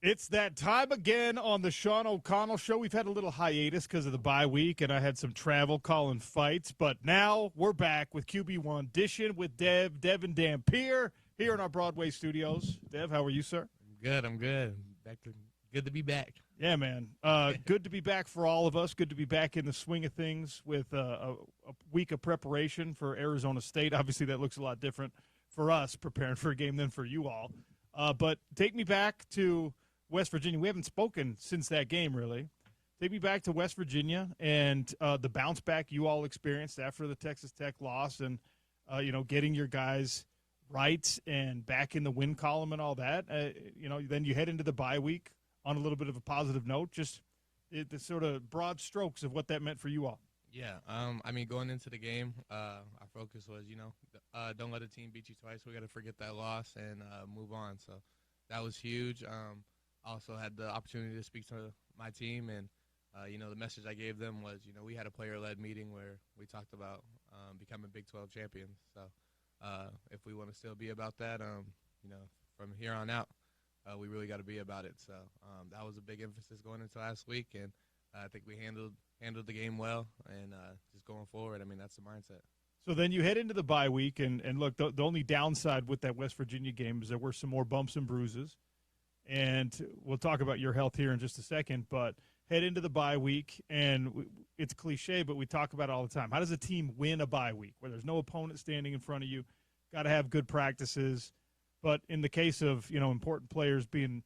It's that time again on the Sean O'Connell Show. We've had a little hiatus because of the bye week, and I had some travel calling fights. But now we're back with QB1 Dishin with Devon Dampier here in our Broadway studios. Dev, how are you, sir? I'm good. Good to be back. Yeah, man. Good to be back for all of us. Good to be back in the swing of things with a week of preparation for Arizona State. Obviously, that looks a lot different for us preparing for a game than for you all. But take me back to West Virginia. We haven't spoken since that game, really. Take me back to West Virginia and the bounce back you all experienced after the Texas Tech loss and, getting your guys right and back in the win column and all that. Then you head into the bye week on a little bit of a positive note, just the sort of broad strokes of what that meant for you all. Yeah, going into the game, our focus was, don't let a team beat you twice. We got to forget that loss and move on. So that was huge. Also had the opportunity to speak to my team, and the message I gave them was, we had a player-led meeting where we talked about becoming Big 12 champions. So if we want to still be about that, from here on out, we really got to be about it. So that was a big emphasis going into last week, and I think we handled the game well, and just going forward, that's the mindset. So then you head into the bye week, and look, the only downside with that West Virginia game is there were some more bumps and bruises. And we'll talk about your health here in just a second, but head into the bye week, and it's cliche, but we talk about it all the time. How does a team win a bye week where there's no opponent standing in front of you? Got to have good practices. But in the case of, important players being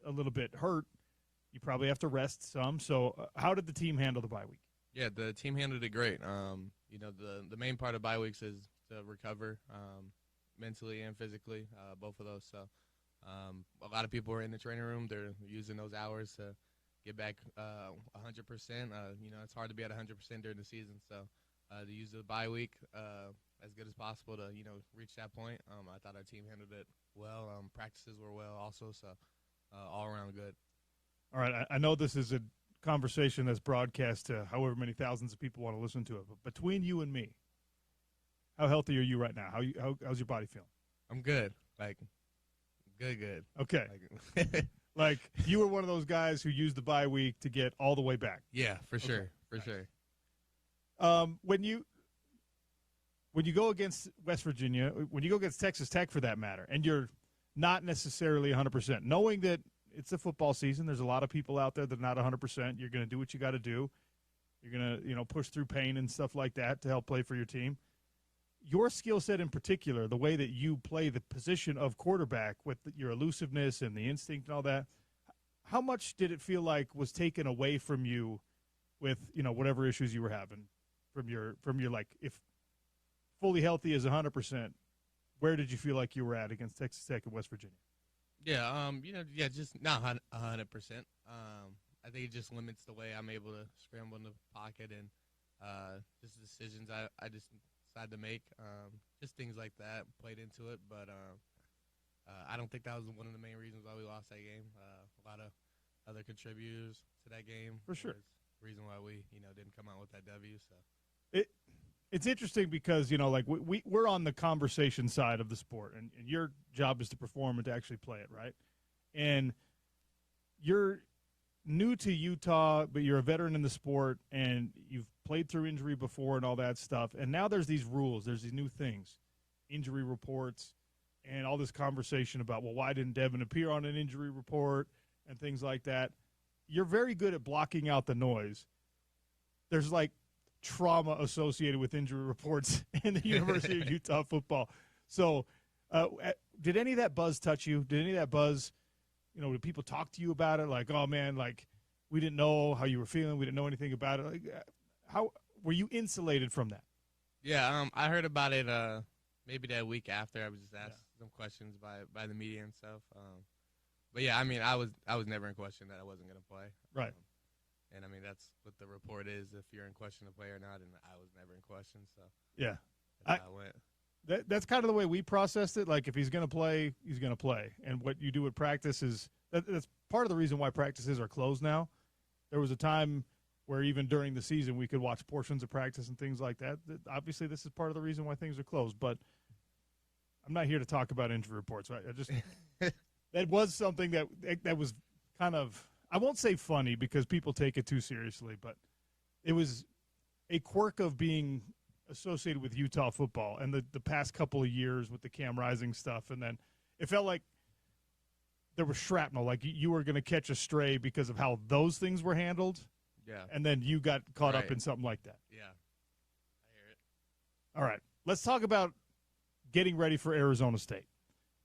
a little bit hurt, you probably have to rest some. So how did the team handle the bye week? Yeah, the team handled it great. The main part of bye weeks is to recover mentally and physically, both of those. So a lot of people are in the training room. They're using those hours to get back 100%. It's hard to be at 100% during the season. So to use the bye week as good as possible to, reach that point, I thought our team handled it well. Practices were well also, so all around good. All right, I know this is a conversation that's broadcast to however many thousands of people want to listen to it, but between you and me, how healthy are you right now? How's your body feeling? I'm good. Good. Okay. Like you were one of those guys who used the bye week to get all the way back. Yeah, for sure. For sure. When you go against West Virginia, when you go against Texas Tech for that matter, and you're not necessarily 100%, knowing that it's a football season, there's a lot of people out there that are not 100%, you're going to do what you got to do. You're going to, push through pain and stuff like that to help play for your team. Your skill set in particular, the way that you play the position of quarterback with your elusiveness and the instinct and all that, how much did it feel like was taken away from you with, whatever issues you were having from your like, if fully healthy is 100%, where did you feel like you were at against Texas Tech and West Virginia? Yeah, just not 100%. I think it just limits the way I'm able to scramble in the pocket and just decisions I just decided to make. Just things like that played into it, but I don't think that was one of the main reasons why we lost that game. A lot of other contributors to that game. For sure. Reason why we, didn't come out with that W. So it's interesting because, we're on the conversation side of the sport, and your job is to perform and to actually play it, right? And you're new to Utah, but you're a veteran in the sport, and you've played through injury before and all that stuff. And now there's these rules. There's these new things, injury reports, and all this conversation about, well, why didn't Devon appear on an injury report and things like that. You're very good at blocking out the noise. There's like trauma associated with injury reports in the University of Utah football. So did any of that buzz touch you? Did any of that buzz, did people talk to you about it? Like, oh, man, like we didn't know how you were feeling. We didn't know anything about it. Like, how were you insulated from that? Yeah, I heard about it maybe that week after. I was just asked some questions by the media and stuff. But, yeah, I was never in question that I wasn't going to play. Right. And, that's what the report is, if you're in question to play or not, and I was never in question. So, yeah. That's how I went. That's kind of the way we processed it. Like, if he's going to play, he's going to play. And what you do at practice is that's part of the reason why practices are closed now. There was a time where even during the season we could watch portions of practice and things like that. Obviously, this is part of the reason why things are closed. But I'm not here to talk about injury reports. Right? That was something that was kind of, I won't say funny because people take it too seriously, but it was a quirk of being associated with Utah football and the past couple of years with the Cam Rising stuff. And then it felt like there was shrapnel, like you were going to catch a stray because of how those things were handled. Yeah. And then you got caught up in something like that. Yeah. I hear it. All right. Let's talk about getting ready for Arizona State.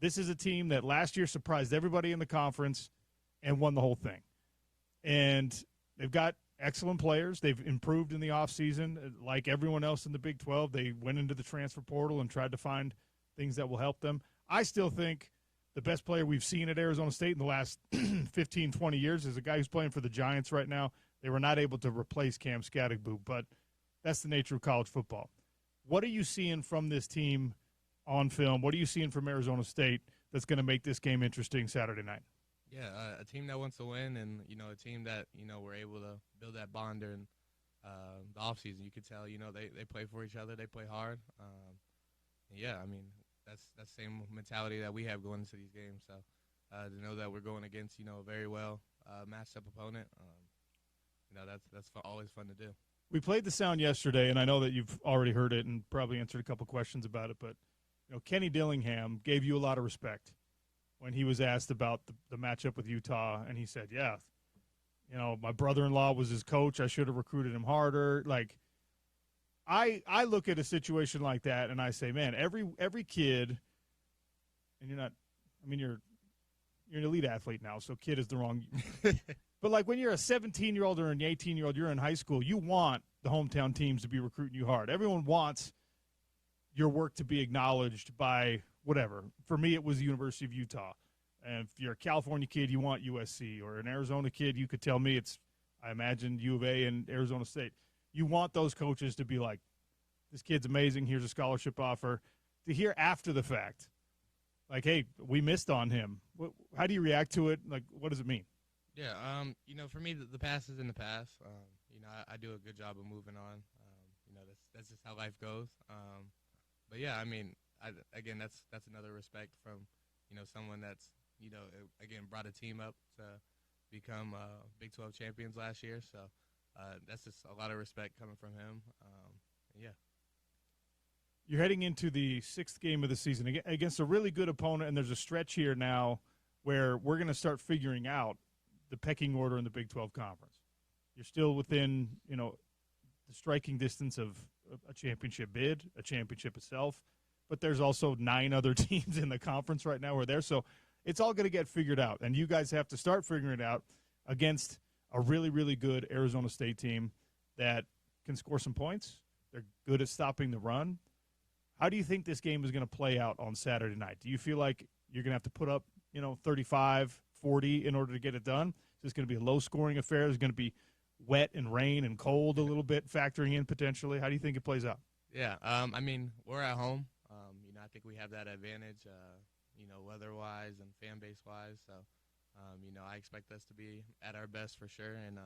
This is a team that last year surprised everybody in the conference and won the whole thing. And they've got excellent players. They've improved in the offseason. Like everyone else in the Big 12, they went into the transfer portal and tried to find things that will help them. I still think the best player we've seen at Arizona State in the last 15, 20 years is a guy who's playing for the Giants right now. They were not able to replace Cam Skattebo, but that's the nature of college football. What are you seeing from this team on film? What are you seeing from Arizona State that's going to make this game interesting Saturday night? Yeah, a team that wants to win, and a team that we're able to build that bond during the offseason. You could tell, they play for each other, they play hard. Yeah, I mean that's the same mentality that we have going into these games. So to know that we're going against a very well matched up opponent, that's always fun to do. We played the sound yesterday, and I know that you've already heard it and probably answered a couple questions about it, but Kenny Dillingham gave you a lot of respect when he was asked about the matchup with Utah, and he said, yeah, my brother-in-law was his coach. I should have recruited him harder. Like, I look at a situation like that, and I say, man, every kid, and you're an elite athlete now, so kid is the wrong but like when you're a 17-year-old or an 18-year-old, you're in high school, you want the hometown teams to be recruiting you hard. Everyone wants your work to be acknowledged by whatever. For me, it was the University of Utah. And if you're a California kid, you want USC. Or an Arizona kid, you could tell me it's, I imagine, U of A and Arizona State. You want those coaches to be like, this kid's amazing, here's a scholarship offer. To hear after the fact, like, hey, we missed on him. How do you react to it? Like, what does it mean? Yeah, for me, the past is in the past. I do a good job of moving on. That's just how life goes. But yeah, I mean, again, that's another respect from, someone that's, again, brought a team up to become Big 12 champions last year. So that's just a lot of respect coming from him. Yeah. You're heading into the 6th game of the season against a really good opponent, and there's a stretch here now where we're going to start figuring out the pecking order in the Big 12 Conference. You're still within, the striking distance of a championship bid, a championship itself, but there's also 9 other teams in the conference right now who are there. So it's all going to get figured out, and you guys have to start figuring it out against a really, really good Arizona State team that can score some points. They're good at stopping the run. How do you think this game is going to play out on Saturday night? Do you feel like you're going to have to put up, 35, 40 in order to get it done? Is this going to be a low-scoring affair? Is it going to be wet and rain and cold a little bit factoring in potentially? How do you think it plays out? Yeah, I mean, we're at home. I think we have that advantage, weather-wise and fan base-wise. So, I expect us to be at our best for sure. And,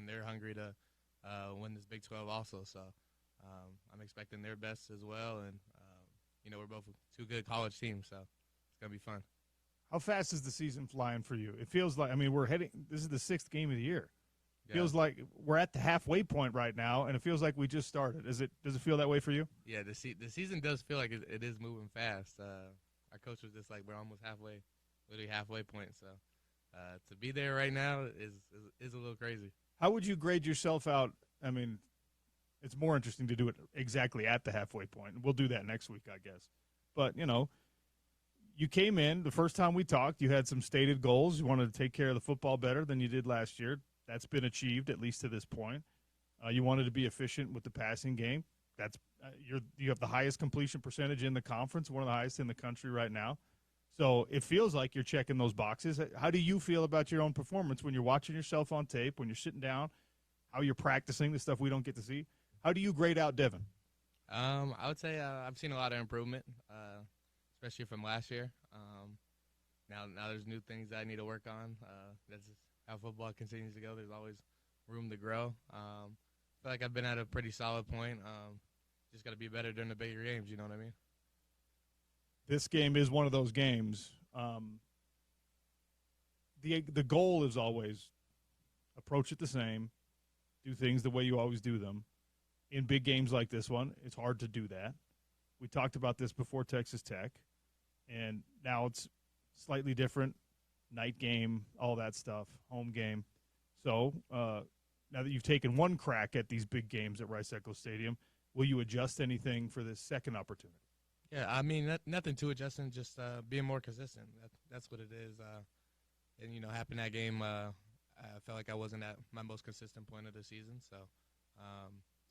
they're hungry to win this Big 12 also. So, I'm expecting their best as well. And, we're both 2 good college teams, so it's going to be fun. How fast is the season flying for you? It feels like, this is the 6th game of the year. It feels like we're at the halfway point right now, and it feels like we just started. Does it feel that way for you? Yeah, the season does feel like it is moving fast. Our coach was just like, we're almost halfway, literally halfway point. So to be there right now is a little crazy. How would you grade yourself out? I mean, it's more interesting to do it exactly at the halfway point. We'll do that next week, I guess. But, you came in, the first time we talked, you had some stated goals. You wanted to take care of the football better than you did last year. That's been achieved, at least to this point. You wanted to be efficient with the passing game. That's you have the highest completion percentage in the conference, one of the highest in the country right now. So it feels like you're checking those boxes. How do you feel about your own performance when you're watching yourself on tape, when you're sitting down, how you're practicing, the stuff we don't get to see? How do you grade out Devon? I would say I've seen a lot of improvement, especially from last year. Now there's new things that I need to work on. That's just how football continues to go. There's always room to grow. I feel like I've been at a pretty solid point. Just got to be better during the bigger games, you know what I mean? This game is one of those games. the goal is always approach it the same, do things the way you always do them. In big games like this one, it's hard to do that. We talked about this before Texas Tech, and now it's slightly different. Night game, all that stuff, home game. So now that you've taken one crack at these big games at Rice-Eccles Stadium, will you adjust anything for this second opportunity? Yeah, I mean, nothing too adjusting, just being more consistent. That's what it is. And, happened that game, I felt like I wasn't at my most consistent point of the season. So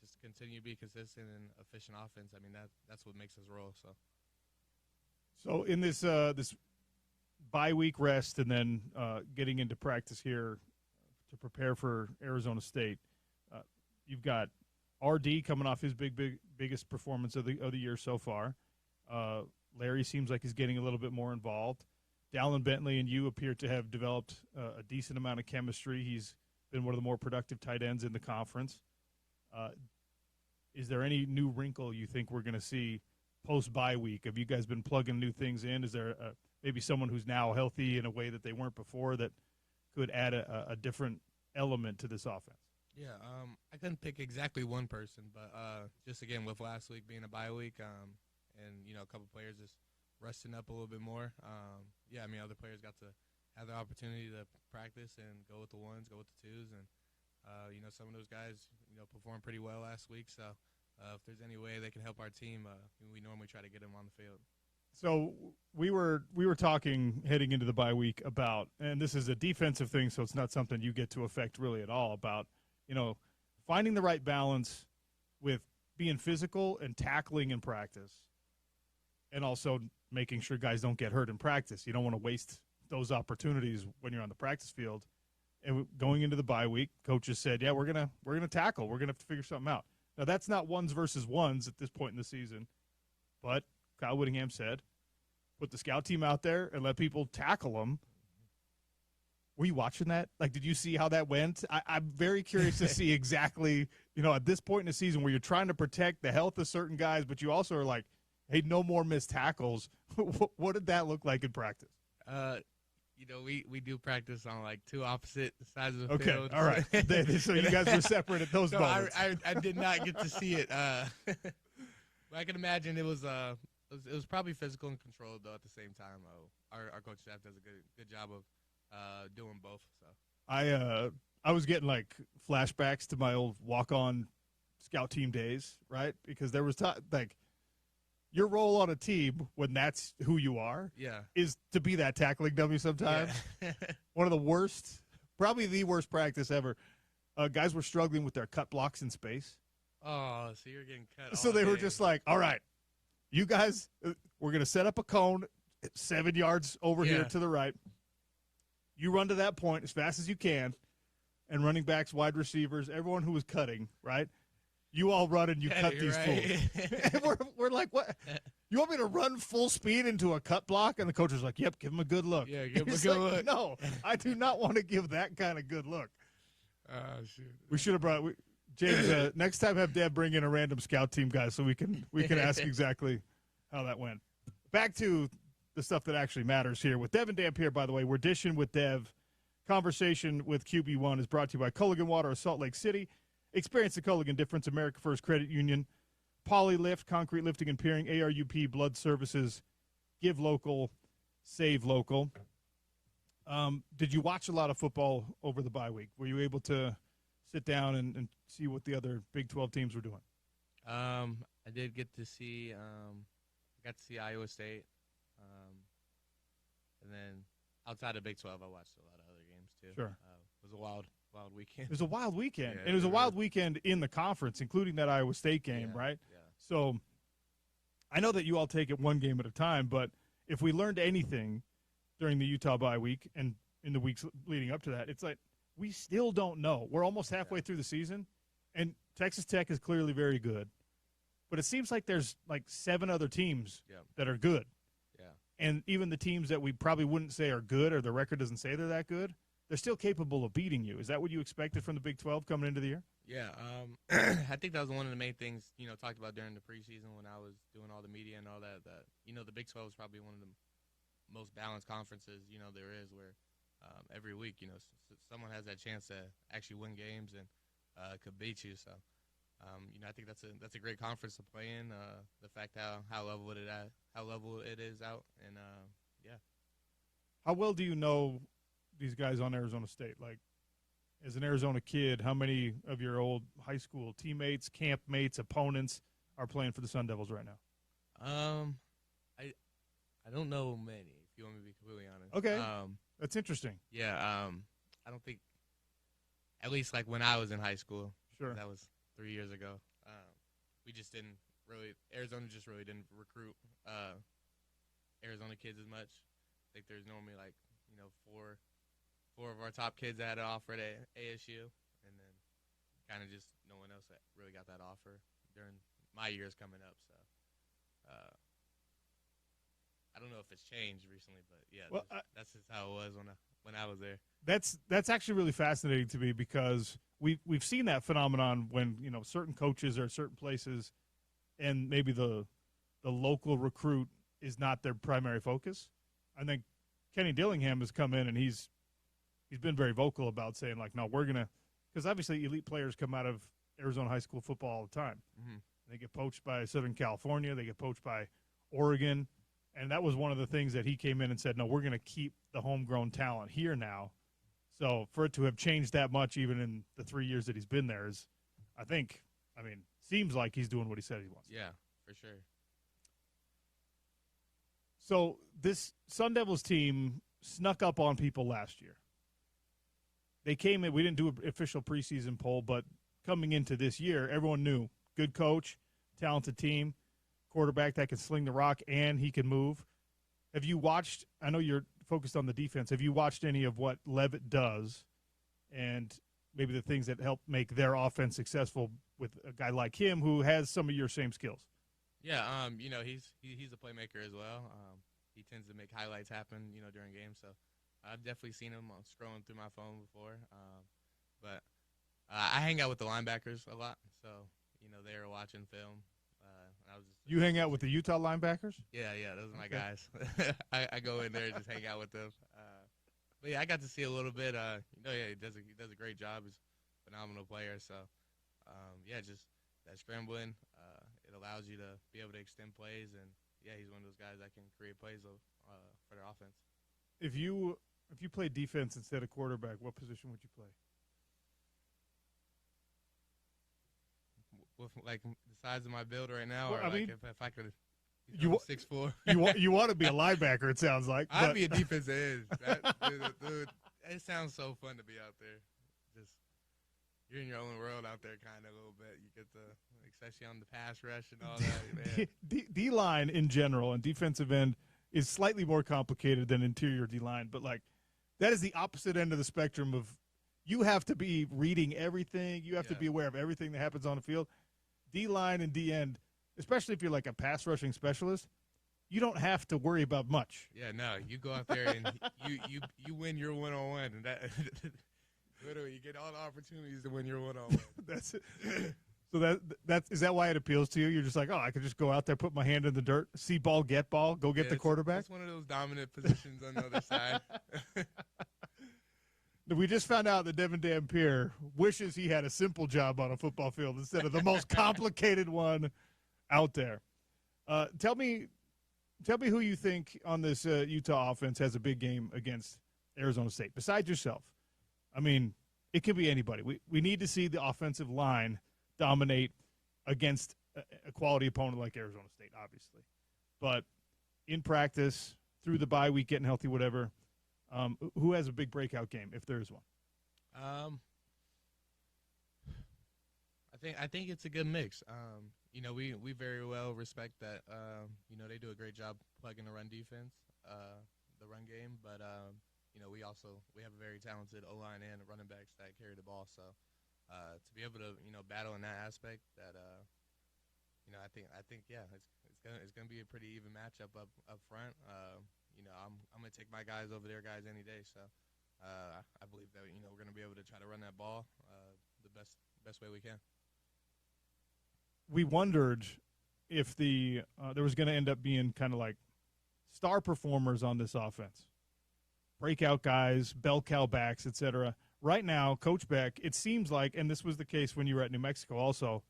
just continue to be consistent and efficient offense. I mean, that's what makes us roll. So in this this bye-week rest and then getting into practice here to prepare for Arizona State, you've got RD coming off his biggest performance of the year so far. Larry seems like he's getting a little bit more involved. Dallin Bentley and you appear to have developed a decent amount of chemistry. He's been one of the more productive tight ends in the conference. Is there any new wrinkle you think we're going to see post-bye week? Have you guys been plugging new things in? Is there maybe someone who's now healthy in a way that they weren't before that could add a different element to this offense? Yeah, I couldn't pick exactly one person, but just, again, with last week being a bye week and, a couple players just resting up a little bit more, other players got to have the opportunity to practice and go with the ones, go with the twos, and, some of those guys, performed pretty well last week. So if there's any way they can help our team, we normally try to get them on the field. So we were talking heading into the bye week about, and this is a defensive thing, so it's not something you get to affect really at all, about, finding the right balance with being physical and tackling in practice, and also making sure guys don't get hurt in practice. You don't want to waste those opportunities when you're on the practice field. And going into the bye week, coaches said, yeah, we're gonna tackle. We're gonna have to figure something out. Now, that's not ones versus ones at this point in the season, but Kyle Whittingham said, put the scout team out there and let people tackle them. Were you watching that? Like, did you see how that went? I'm very curious to see exactly, at this point in the season where you're trying to protect the health of certain guys, but you also are like, hey, no more missed tackles. What did that look like in practice? We do practice on like two opposite sides of the field. Okay, all right. So you guys were separate at those moments. I did not get to see it. But I can imagine it was probably physical and controlled, though, at the same time. Our coach staff does a good job of doing both. So I was getting like flashbacks to my old walk-on scout team days, right? Because there was like your role on a team when that's who you are, is to be that tackling dummy sometimes. Yeah. One of the worst, probably the worst practice ever. Guys were struggling with their cut blocks in space. Oh, so you're getting cut. So they were just like, all right, you guys, we're going to set up a cone 7 yards over here to the right. You run to that point as fast as you can, and running backs, wide receivers, everyone who was cutting, right? You all run and you cut these fools. And we're like, what? You want me to run full speed into a cut block? And the coach was like, yep, give him a good look. Yeah, give him a good look. No, I do not want to give that kind of good look. Shoot. We should have brought James. Next time, have Deb bring in a random scout team guy so we can ask exactly how that went. Back to the stuff that actually matters here with Devon Dampier. By the way, we're dishing with Dev. Conversation with QB1 is brought to you by Culligan Water of Salt Lake City. Experience the Culligan difference. America First Credit Union, Polylift, concrete lifting and piering, ARUP, blood services. Give local, save local. Did you watch a lot of football over the bye week? Were you able to sit down and see what the other Big 12 teams were doing? I did get to see Iowa State. And then outside of Big 12, I watched a lot of other games too. Sure. It was a wild weekend. It was a wild weekend. Yeah, and it was a wild weekend in the conference, including that Iowa State game, right? Yeah. So I know that you all take it one game at a time, but if we learned anything during the Utah bye week and in the weeks leading up to that, it's like we still don't know. We're almost halfway through the season, and Texas Tech is clearly very good. But it seems like there's like 7 other teams that are good. Yeah. And even the teams that we probably wouldn't say are good or the record doesn't say they're that good, they're still capable of beating you. Is that what you expected from the Big 12 coming into the year? Yeah. I think that was one of the main things, talked about during the preseason when I was doing all the media and all that, the Big 12 is probably one of the most balanced conferences, there is, where every week. Someone has that chance to actually win games and could beat you. So, I think that's a great conference to play in. The fact how level it is out, and yeah. How well do you know these guys on Arizona State? Like, as an Arizona kid, how many of your old high school teammates, camp mates, opponents are playing for the Sun Devils right now? I don't know many, if you want me to be completely honest. Okay. That's interesting. Yeah, I don't think, at least like when I was in high school, sure, that was 3 years ago, we just didn't really, Arizona just really didn't recruit Arizona kids as much. I think there's normally like, four of our top kids that had an offer at ASU, and then kind of just no one else that really got that offer during my years coming up. So I don't know if it's changed recently, but yeah, well, that's just how it was when I was there. That's actually really fascinating to me because we've seen that phenomenon when certain coaches are at certain places, and maybe the local recruit is not their primary focus. I think Kenny Dillingham has come in and he's been very vocal about saying like, no, we're gonna, because obviously elite players come out of Arizona high school football all the time. Mm-hmm. They get poached by Southern California, they get poached by Oregon, and that was one of the things that he came in and said, no, we're gonna keep the homegrown talent here now. So for it to have changed that much, even in the 3 years that he's been there, is, seems like he's doing what he said he wants. Yeah, for sure. So this Sun Devils team snuck up on people last year. They came in, we didn't do an official preseason poll, but coming into this year, everyone knew good coach, talented team, quarterback that can sling the rock, and he can move. Have you watched, I know you're focused on the defense, have you watched any of what Levitt does and maybe the things that help make their offense successful with a guy like him who has some of your same skills? Yeah, he's a playmaker as well. He tends to make highlights happen, during games. So I've definitely seen him scrolling through my phone before. But I hang out with the linebackers a lot, so they were watching film. You hang out with the Utah linebackers? Yeah, those are my guys. I go in there and just hang out with them. But yeah, I got to see a little bit. He does a great job. He's a phenomenal player. So just that scrambling. It allows you to be able to extend plays, and yeah, he's one of those guys that can create plays for their offense. If you played defense instead of quarterback, what position would you play? With like the size of my build right now, well, or if I could, 6'4". You want to be a linebacker? It sounds like I'd be a defensive end. Dude, it sounds so fun to be out there. Just you're in your own world out there, kind of a little bit. You get especially on the pass rush and all that. Man. D-line in general and defensive end is slightly more complicated than interior D-line, but like that is the opposite end of the spectrum of you have to be reading everything. You have to be aware of everything that happens on the field. D-line and D-end, especially if you're like a pass rushing specialist, you don't have to worry about much. Yeah, no, you go out there and you win your one-on-one, and that literally you get all the opportunities to win your one-on-one. That's it. So is that why it appeals to you? You're just like, oh, I could just go out there, put my hand in the dirt, see ball, get ball, go get the quarterback. It's one of those dominant positions on the other side. We just found out that Devon Dampier wishes he had a simple job on a football field instead of the most complicated one out there. Tell me who you think on this Utah offense has a big game against Arizona State, besides yourself. I mean, it could be anybody. We need to see the offensive line dominate against a quality opponent like Arizona State, obviously. But in practice, through the bye week, getting healthy, whatever, who has a big breakout game, if there is one? I think it's a good mix. We very well respect that. They do a great job plugging the run defense, the run game. But we have a very talented O-line and running backs that carry the ball. So to be able to battle in that aspect, that I think it's gonna be a pretty even matchup up front. I'm gonna take my guys over their guys any day. So I believe that we're gonna be able to try to run that ball the best way we can. We wondered if there was going to end up being kind of like star performers on this offense. breakout guys, bell cow backs, etc. Right now, Coach Beck, it seems like, and this was the case when you were at New Mexico also,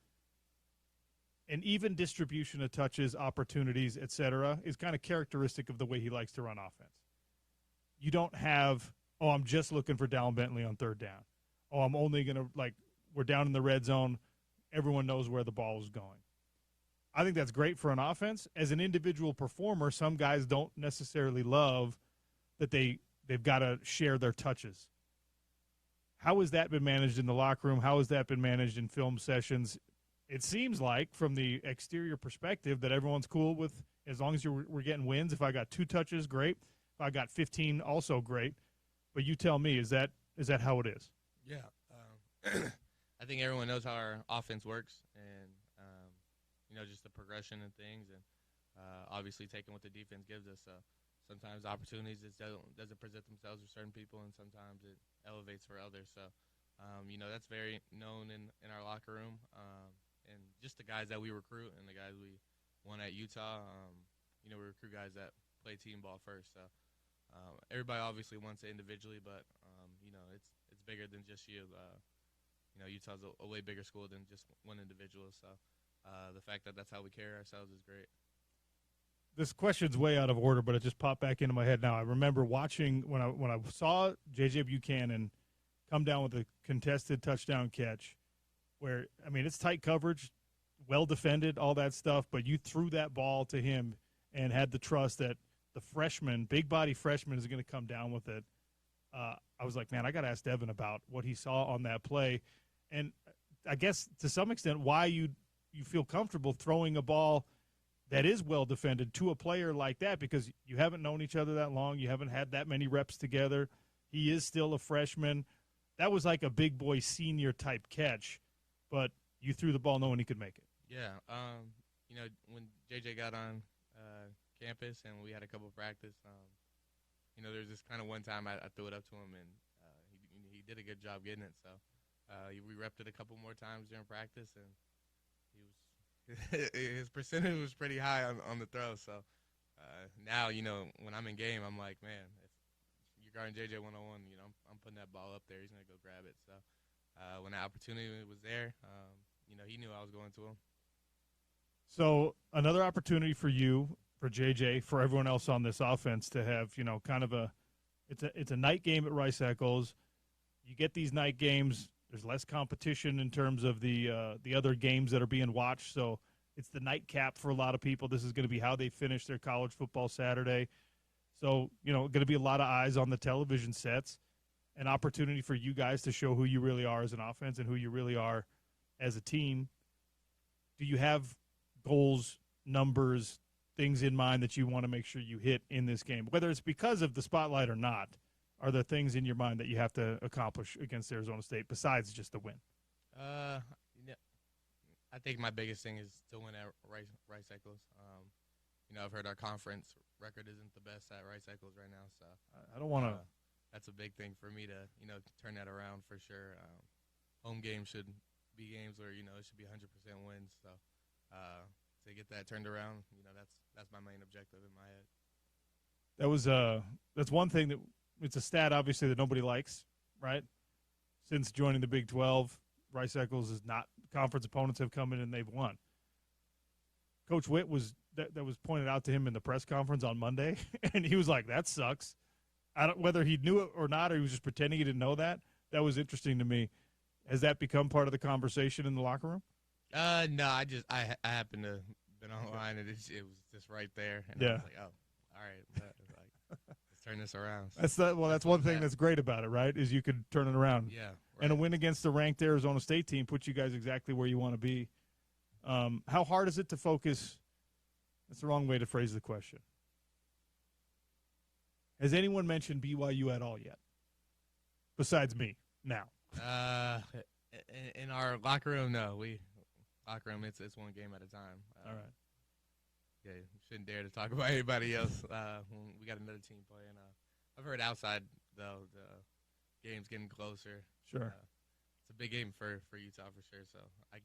an even distribution of touches, opportunities, etc., is kind of characteristic of the way he likes to run offense. You don't have, oh, I'm just looking for Dallin Bentley on third down. Oh, I'm only going to, we're down in the red zone. Everyone knows where the ball is going. I think that's great for an offense. As an individual performer, some guys don't necessarily love that they've got to share their touches. How has that been managed in the locker room? How has that been managed in film sessions? It seems like, from the exterior perspective, that everyone's cool with, as long as we're getting wins. If I got 2 touches, great. If I got 15, also great. But you tell me, is that how it is? Yeah. I think everyone knows how our offense works, and just the progression and things, and obviously taking what the defense gives us. So sometimes opportunities just doesn't present themselves for certain people, and sometimes it elevates for others. So that's very known in our locker room, and just the guys that we recruit and the guys we won at Utah. We recruit guys that play team ball first. So everybody obviously wants it individually, but it's bigger than just you. Utah's a way bigger school than just one individual. So the fact that that's how we carry ourselves is great. This question's way out of order, but it just popped back into my head now. I remember watching when I saw J.J. Buchanan come down with a contested touchdown catch where, it's tight coverage, well defended, all that stuff, but you threw that ball to him and had the trust that the freshman, big body freshman, is going to come down with it. I was like, man, I got to ask Devin about what he saw on that play. And I guess to some extent why you feel comfortable throwing a ball that is well defended to a player like that, because you haven't known each other that long. You haven't had that many reps together. He is still a freshman. That was like a big boy senior type catch, but you threw the ball knowing he could make it. Yeah. When JJ got on campus and we had a couple of practice, there's this kind of one time I threw it up to him, and he did a good job getting it. So we repped it a couple more times during practice, and his percentage was pretty high on the throw. So now, when I'm in game, I'm like, man, if you're guarding JJ 101, I'm putting that ball up there. He's going to go grab it. So when that opportunity was there, he knew I was going to him. So another opportunity for you, for JJ, for everyone else on this offense to have, kind of it's a night game at Rice Eccles. You get these night games. There's less competition in terms of the other games that are being watched. So it's the nightcap for a lot of people. This is going to be how they finish their college football Saturday. So, going to be a lot of eyes on the television sets, an opportunity for you guys to show who you really are as an offense and who you really are as a team. Do you have goals, numbers, things in mind that you want to make sure you hit in this game, whether it's because of the spotlight or not? Are there things in your mind that you have to accomplish against Arizona State besides just the win? I think my biggest thing is to win at Rice Eccles. I've heard our conference record isn't the best at Rice Eccles right now, so I don't want to. That's a big thing for me to turn that around for sure. Home games should be games where it should be 100% wins. So to get that turned around, that's my main objective in my head. That's one thing that. It's a stat, obviously, that nobody likes, right? Since joining the Big 12, Rice Eccles is not – conference opponents have come in and they've won. Coach Witt that was pointed out to him in the press conference on Monday, and he was like, that sucks. Whether he knew it or not, or he was just pretending he didn't know that was interesting to me. Has that become part of the conversation in the locker room? No, I happened to been online, and it was just right there. And I was like, oh, all right. Turn this around. That's one thing that's great about it, right? Is you could turn it around. Yeah. Right. And a win against the ranked Arizona State team puts you guys exactly where you want to be. How hard is it to focus? That's the wrong way to phrase the question. Has anyone mentioned BYU at all yet? Besides me, now. In our locker room, no. Locker room, it's one game at a time. All right. Yeah, you shouldn't dare to talk about anybody else when we got another team playing. I've heard outside, though, the game's getting closer. Sure. It's a big game for Utah for sure, so I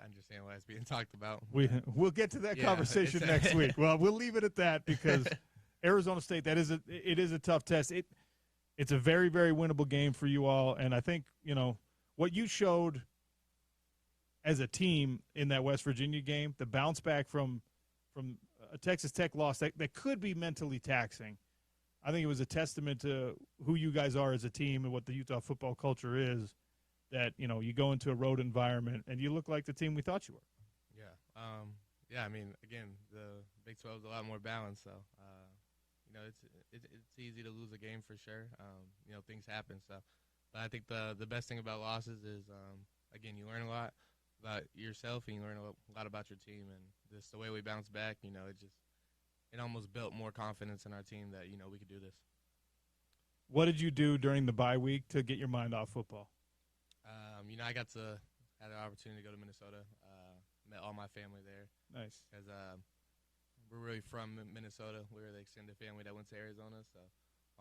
understand why it's being talked about. We'll get to that conversation next week. Well, we'll leave it at that because Arizona State, it is a tough test. It's a very, very winnable game for you all. And I think, what you showed as a team in that West Virginia game, the bounce back from a Texas Tech loss that could be mentally taxing. I think it was a testament to who you guys are as a team and what the Utah football culture is, that, you go into a road environment and you look like the team we thought you were. Yeah. I mean, again, the Big 12 is a lot more balanced, so it's easy to lose a game for sure. Things happen. So, but I think the best thing about losses is, again, you learn a lot about yourself and you learn a lot about your team, and just the way we bounce back. It almost built more confidence in our team that we could do this. What did you do during the bye week to get your mind off football? I had an opportunity to go to Minnesota. Met all my family there. Nice. Because we're really from Minnesota. We were the extended family that went to Arizona. So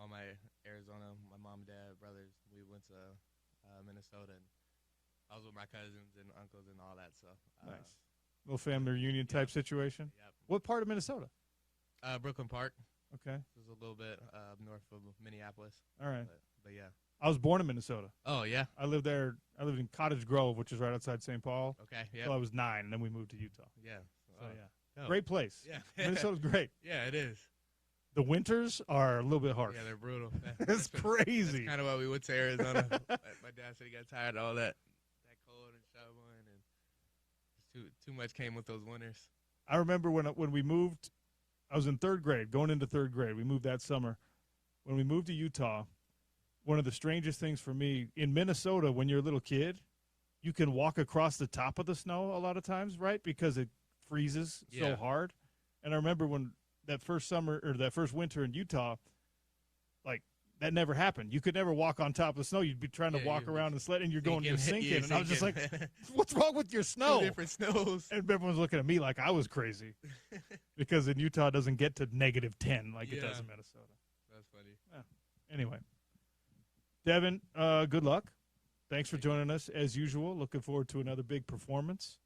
all my my mom, dad, brothers, we went to Minnesota. And I was with my cousins and uncles and all that. So nice. Little family reunion type situation? Yep. What part of Minnesota? Brooklyn Park. Okay. It was a little bit north of Minneapolis. All right. But yeah. I was born in Minnesota. Oh, yeah? I lived there. I lived in Cottage Grove, which is right outside St. Paul. Okay, yeah. So I was 9, and then we moved to Utah. Yeah. So, yeah. Oh. Great place. Yeah. Minnesota's great. Yeah, it is. The winters are a little bit harsh. Yeah, they're brutal. It's crazy. That's kind of why we went to Arizona. My dad said he got tired of all that cold and shoveling, and too much came with those winters. I remember when we moved, I was in 3rd grade, going into 3rd grade. We moved that summer. When we moved to Utah, one of the strangest things for me, in Minnesota, when you're a little kid, you can walk across the top of the snow a lot of times, right? Because it freezes so hard. And I remember when that first summer or that first winter in Utah, like, that never happened. You could never walk on top of the snow. You'd be trying to walk around and sled, and you're sinking. And I was just like, what's wrong with your snow? 2 different snows. And everyone's looking at me like I was crazy. Because in Utah, it doesn't get to -10 like it does in Minnesota. That's funny. Yeah. Anyway. Devon, good luck. Thanks for joining us, as usual. Looking forward to another big performance.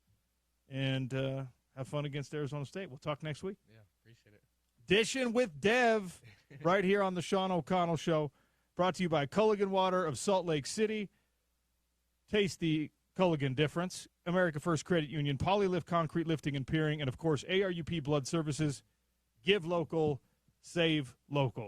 And have fun against Arizona State. We'll talk next week. Yeah, appreciate it. Dishin with Dev right here on the Sean O'Connell Show. Brought to you by Culligan Water of Salt Lake City. Taste the Culligan difference. America First Credit Union, Polylift Concrete Lifting and Piering, and, of course, ARUP Blood Services. Give local, save local.